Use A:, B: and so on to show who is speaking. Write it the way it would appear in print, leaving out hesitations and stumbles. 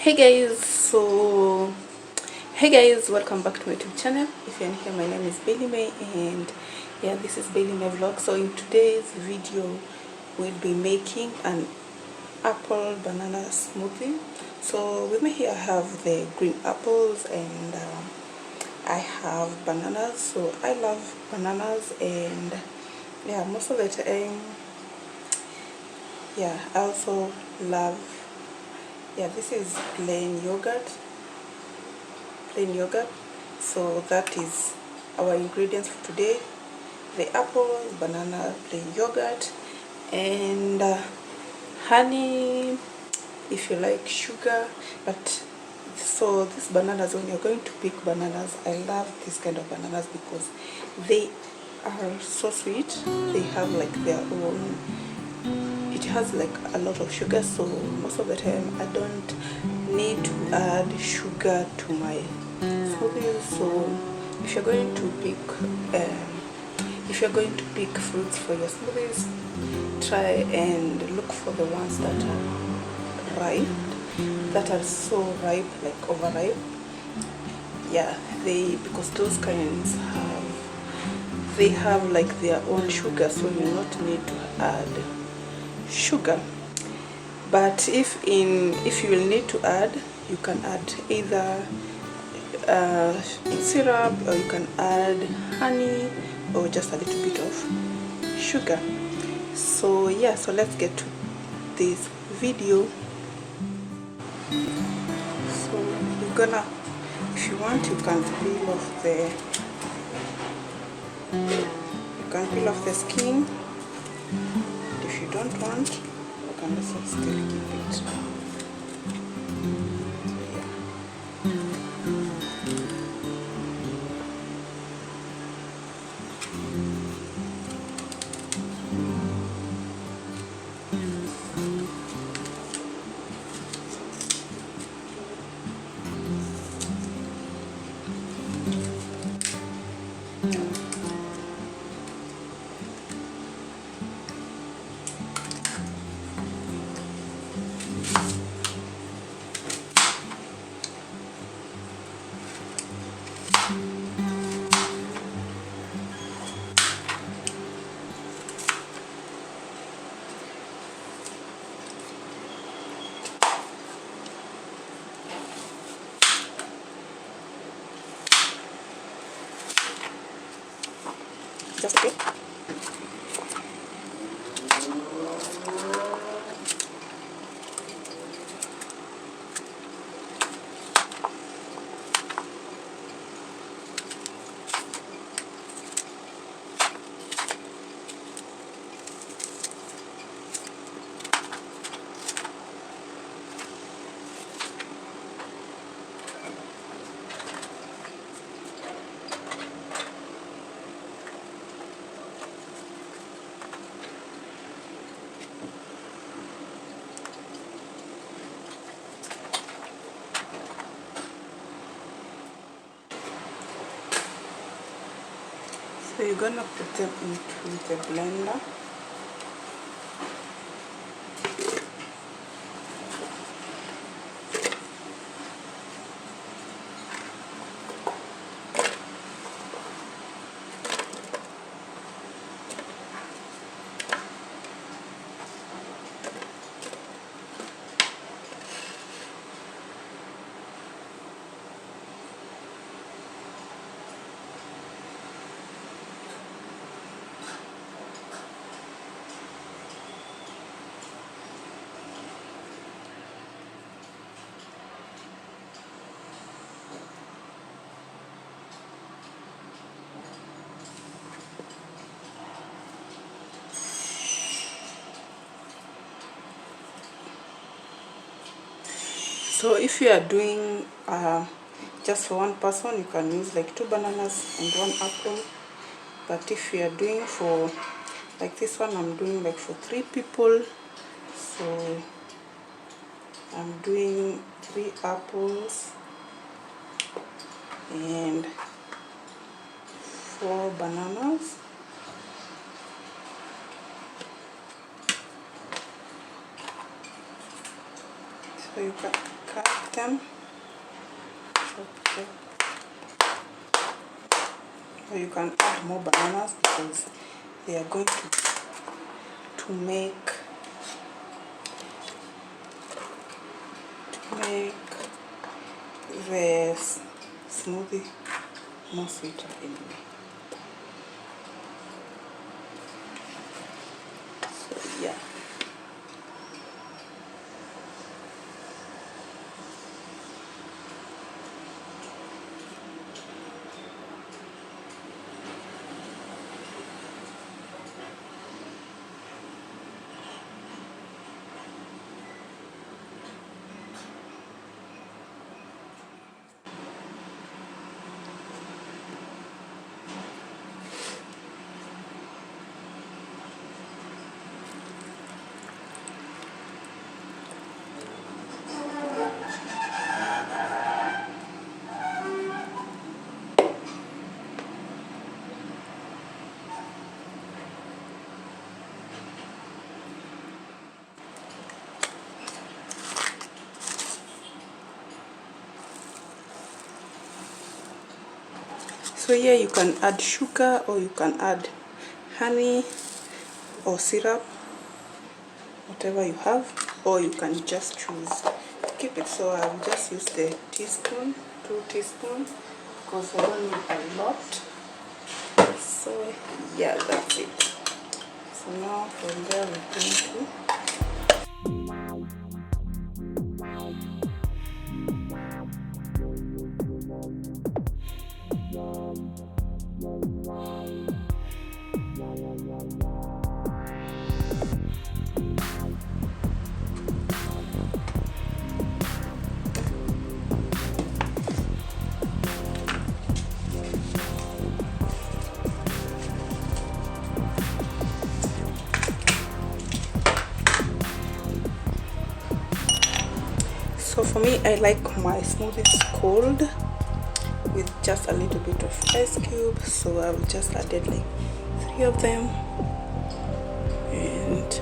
A: So hey guys, welcome back to my YouTube channel. If you're new here, my name is Beylee, and yeah, this is Beylee vlog. So in today's video we'll be making an apple banana smoothie. So with me here I have the green apples, and I have bananas. So I love bananas, and yeah, most of the time, yeah, I also love, yeah, this is plain yogurt. So that is our ingredients for today: the apples, banana, plain yogurt, and honey, if you like sugar. But so these bananas, when you're going to pick bananas, I love this kind of bananas because they are so sweet. They have like their own, it has like a lot of sugar, so most of the time I don't need to add sugar to my smoothies. So if you're going to pick fruits for your smoothies, try and look for the ones that are ripe, that are so ripe, like overripe. Yeah, because those kinds have like their own sugar, so you not need to add sugar. But if you will need to add, you can add either syrup, or you can add honey, or just a little bit of sugar. So yeah, so let's get to this video. So you're gonna, if you want, you can peel off the skin. If you don't want, you can also still keep it. Just okay. So you're gonna put them into the blender. So if you are doing just for one person, you can use like 2 bananas and 1 apple. But if you are doing for like this one, I'm doing like for 3 people. So I'm doing 3 apples and 4 bananas. So you can cut them. Okay. Or you can add more bananas because they are going to make the smoothie more sweeter anyway. So yeah. So here you can add sugar, or you can add honey or syrup, whatever you have, or you can just choose to keep it. So I will just use the teaspoon, 2 teaspoons, because I don't need a lot. So yeah, that's it. So now from there we're going to So for me, I like my smoothies cold with just a little bit of ice cube. So I will just add like 3 of them, and